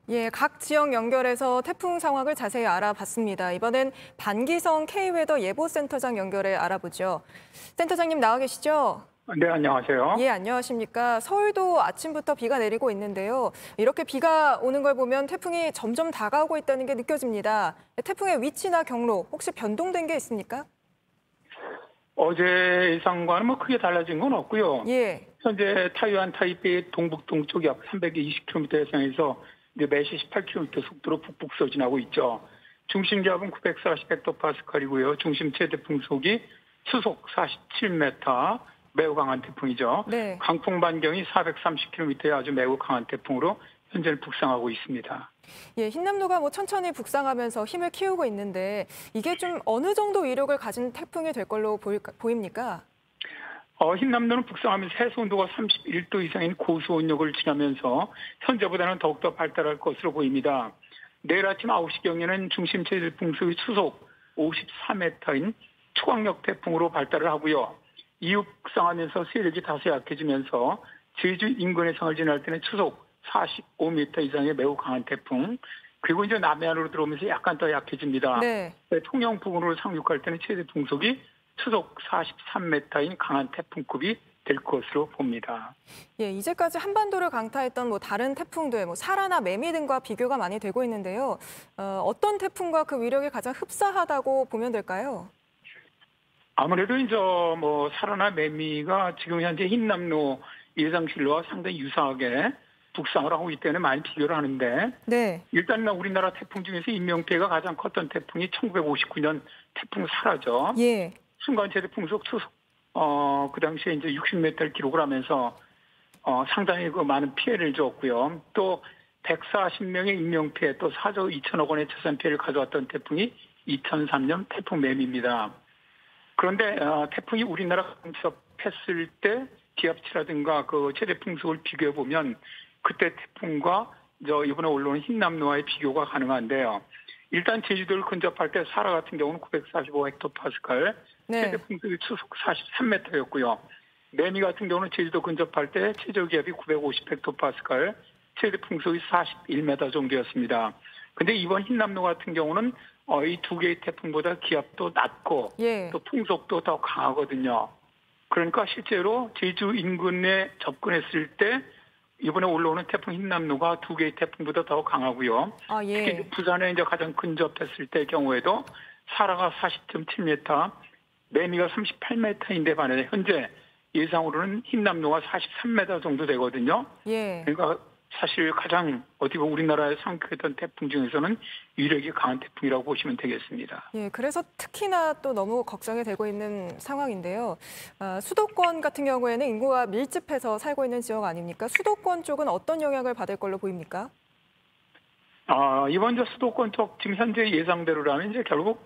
예, 각 지역 연결해서 태풍 상황을 자세히 알아봤습니다. 이번엔 반기성 K웨더 예보센터장 연결해 알아보죠. 센터장님 나와 계시죠? 네, 안녕하세요. 예, 안녕하십니까. 서울도 아침부터 비가 내리고 있는데요. 이렇게 비가 오는 걸 보면 태풍이 점점 다가오고 있다는 게 느껴집니다. 태풍의 위치나 경로 혹시 변동된 게 있습니까? 어제 예상과는 뭐 크게 달라진 건 없고요. 예. 현재 타이완 타이베이 동북 동쪽 약 320km 해상에서 이제 매시 18km 속도로 북북 서진하고 있죠. 중심 기압은 940헥토파스칼이고요. 중심 최대 풍속이 수속 47m, 매우 강한 태풍이죠. 네. 강풍 반경이 430km의 아주 매우 강한 태풍으로 현재는 북상하고 있습니다. 예, 흰남노가 천천히 북상하면서 힘을 키우고 있는데 이게 좀 어느 정도 위력을 가진 태풍이 될 걸로 보입니까? 흰남노는 북상하면서 해수 온도가 31도 이상인 고수온역을 지나면서 현재보다는 더욱더 발달할 것으로 보입니다. 내일 아침 9시경에는 중심 최대 풍속이 수속 54m인 초강력 태풍으로 발달을 하고요. 이후 북상하면서 세력이 다소 약해지면서 제주 인근 해상을 지날 때는 초속 45m 이상의 매우 강한 태풍, 그리고 이제 남해안으로 들어오면서 약간 더 약해집니다. 네. 통영 부근으로 상륙할 때는 최대 풍속이 초속 43m인 강한 태풍급이 될 것으로 봅니다. 예, 이제까지 한반도를 강타했던 다른 태풍들, 사라나 매미 등과 비교가 많이 되고 있는데요. 어떤 태풍과 그 위력이 가장 흡사하다고 보면 될까요? 아무래도 이제 사라나 매미가 지금 현재 흰남노 예상실로와 상당히 유사하게 북상을 하고 있기 때문에 많이 비교를 하는데, 네. 일단 우리나라 태풍 중에서 인명피해가 가장 컸던 태풍이 1959년 태풍 사라죠. 예. 순간 최대 풍속 수속 그 당시에 이제 60m를 기록을 하면서 상당히 많은 피해를 줬고요. 또 140명의 인명피해, 또 4조 2천억 원의 재산 피해를 가져왔던 태풍이 2003년 태풍 매미입니다. 그런데 태풍이 우리나라 근접했을 때 기압치라든가 그 최대 풍속을 비교해 보면 그때 태풍과 이번에 올라오는 흰남노와의 비교가 가능한데요. 일단 제주도를 근접할 때 사라 같은 경우는 945헥토파스칼, 네. 최대 풍속이 초속 43m였고요. 매미 같은 경우는 제주도 근접할 때 최저 기압이 950헥토파스칼, 최대 풍속이 41m 정도였습니다. 근데 이번 흰남노 같은 경우는 이 두 개의 태풍보다 기압도 낮고, 예. 또 풍속도 더 강하거든요. 그러니까 실제로 제주 인근에 접근했을 때 이번에 올라오는 태풍 흰남노가 두 개의 태풍보다 더 강하고요. 아, 예. 특히 부산에 이제 가장 근접했을 때 경우에도 사라가 40.7m, 매미가 38m인데 반해 현재 예상으로는 흰남노가 43m 정도 되거든요. 예. 그러니까 사실 가장 어떻게 보면 우리나라에 상륙했던 태풍 중에서는 위력이 강한 태풍이라고 보시면 되겠습니다. 예, 그래서 특히나 또 너무 걱정이 되고 있는 상황인데요. 수도권 같은 경우에는 인구가 밀집해서 살고 있는 지역 아닙니까? 수도권 쪽은 어떤 영향을 받을 걸로 보입니까? 이번 수도권 쪽 지금 현재 예상대로라면 이제 결국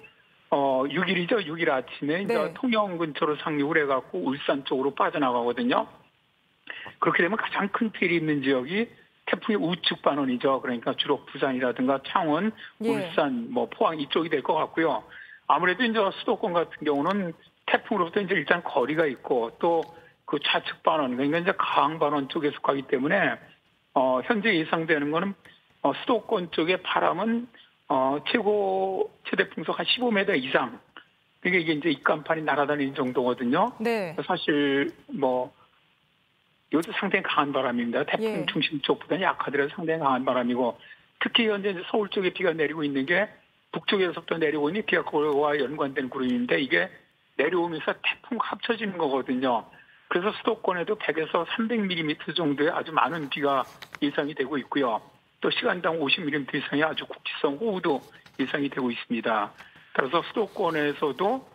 6일이죠. 6일 아침에 이제 네. 통영 근처로 상륙을 해갖고 울산 쪽으로 빠져나가거든요. 그렇게 되면 가장 큰 피해를 입는 지역이 태풍의 우측 반원이죠. 그러니까 주로 부산이라든가 창원, 예. 울산, 포항 이쪽이 될 것 같고요. 아무래도 이제 수도권 같은 경우는 태풍으로부터 이제 일단 거리가 있고 또 그 좌측 반원, 그러니까 이제 강항 반원 쪽에 속하기 때문에 현재 예상되는 거는 수도권 쪽의 바람은 최대 풍속 한 15m 이상. 그러니까 이게 이제 입간판이 날아다니는 정도거든요. 네. 사실 이것도 상당히 강한 바람입니다. 태풍 예. 중심 쪽보다는 약하더라도 상당히 강한 바람이고, 특히 현재 서울 쪽에 비가 내리고 있는 게 북쪽에서부터 내리고 있는 기압과 연관된 구름인데 이게 내려오면서 태풍 합쳐지는 거거든요. 그래서 수도권에도 100에서 300mm 정도의 아주 많은 비가 예상이 되고 있고요. 또 시간당 50mm 이상의 아주 국지성 호우도 예상이 되고 있습니다. 따라서 수도권에서도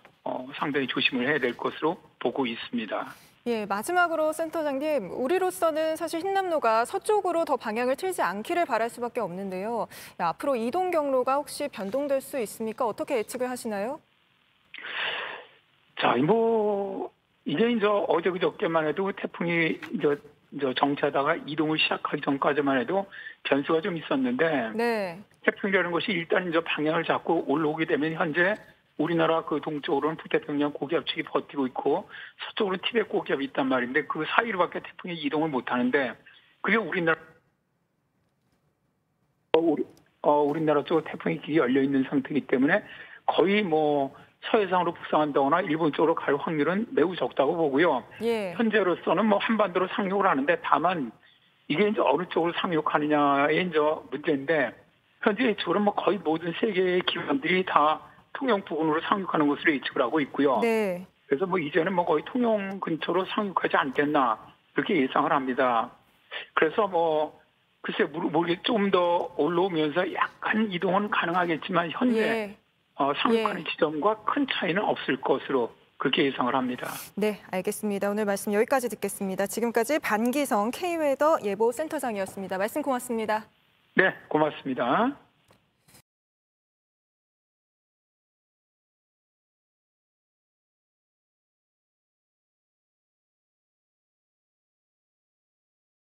상당히 조심을 해야 될 것으로 보고 있습니다. 예, 마지막으로 센터장님, 우리로서는 사실 흰남노가 서쪽으로 더 방향을 틀지 않기를 바랄 수밖에 없는데요. 앞으로 이동 경로가 혹시 변동될 수 있습니까? 어떻게 예측을 하시나요? 자, 이제 어제 그저께만 해도 태풍이 정체하다가 이동을 시작하기 전까지만 해도 변수가 좀 있었는데, 네. 태풍이라는 것이 일단 방향을 잡고 올라오게 되면 현재 우리나라 그 동쪽으로는 북태평양 고기압축이 버티고 있고 서쪽으로는 티베트 고기압이 있단 말인데 그 사이로밖에 태풍이 이동을 못 하는데 그게 우리나라 우리나라 쪽으로 태풍의 길이 열려 있는 상태이기 때문에 거의 뭐 서해상으로 북상한다거나 일본 쪽으로 갈 확률은 매우 적다고 보고요. 예. 현재로서는 뭐 한반도로 상륙을 하는데 다만 이게 이제 어느 쪽으로 상륙하느냐의 이제 문제인데 현재 예측으로는 뭐 거의 모든 세계의 기관들이 다 통영 부근으로 상륙하는 것으로 예측을 하고 있고요. 네. 그래서 뭐 이제는 뭐 거의 통영 근처로 상륙하지 않겠나 그렇게 예상을 합니다. 그래서 뭐 글쎄 모르게 좀 더 올라오면서 약간 이동은 가능하겠지만 현재 예. 상륙하는 지점과 큰 차이는 없을 것으로 그렇게 예상을 합니다. 네, 알겠습니다. 오늘 말씀 여기까지 듣겠습니다. 지금까지 반기성 K웨더 예보센터장이었습니다. 말씀 고맙습니다. 네, 고맙습니다.